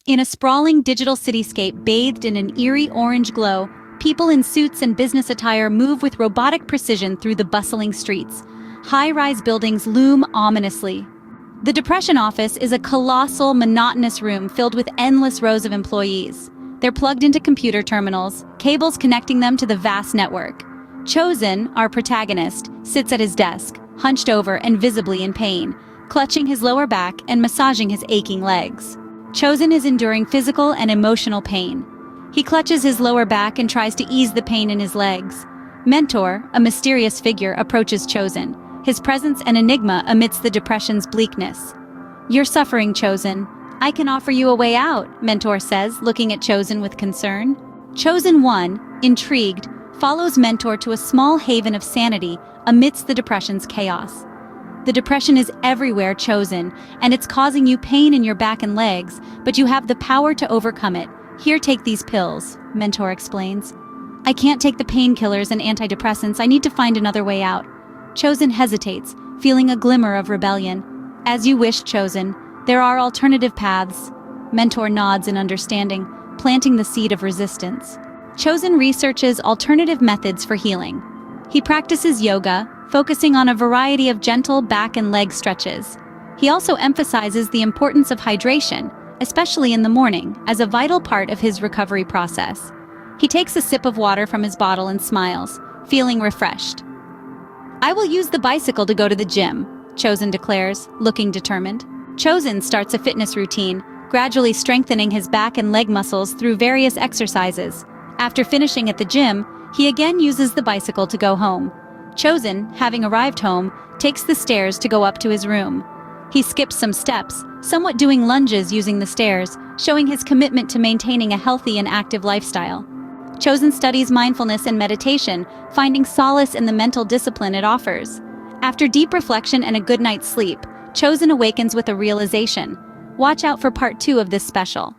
In a sprawling digital cityscape bathed in an eerie orange glow, people in suits and business attire move with robotic precision through the bustling streets. High-rise buildings loom ominously. The depression office is a colossal, monotonous room filled with endless rows of employees. They're plugged into computer terminals, cables connecting them to the vast network. Chosen, our protagonist, sits at his desk, hunched over and visibly in pain, clutching his lower back and massaging his aching legs. Chosen is enduring physical and emotional pain. He clutches his lower back and tries to ease the pain in his legs. Mentor, a mysterious figure, approaches Chosen, his presence an enigma amidst the depression's bleakness. "You're suffering, Chosen. I can offer you a way out," Mentor says, looking at Chosen with concern. Chosen 1, intrigued, follows Mentor to a small haven of sanity amidst the depression's chaos. "The depression is everywhere, Chosen, and it's causing you pain in your back and legs, but you have the power to overcome it. Here, take these pills," Mentor explains. "I can't take the painkillers and antidepressants. I need to find another way out." Chosen hesitates, feeling a glimmer of rebellion. "As you wish, Chosen. There are alternative paths." Mentor nods in understanding, planting the seed of resistance. Chosen researches alternative methods for healing. He practices yoga, focusing on a variety of gentle back and leg stretches. He also emphasizes the importance of hydration, especially in the morning, as a vital part of his recovery process. He takes a sip of water from his bottle and smiles, feeling refreshed. "I will use the bicycle to go to the gym," Chosen declares, looking determined. Chosen starts a fitness routine, gradually strengthening his back and leg muscles through various exercises. After finishing at the gym, he again uses the bicycle to go home. Chosen, having arrived home, takes the stairs to go up to his room. He skips some steps, somewhat doing lunges using the stairs, showing his commitment to maintaining a healthy and active lifestyle. Chosen studies mindfulness and meditation, finding solace in the mental discipline it offers. After deep reflection and a good night's sleep, Chosen awakens with a realization. Watch out for part 2 of this special.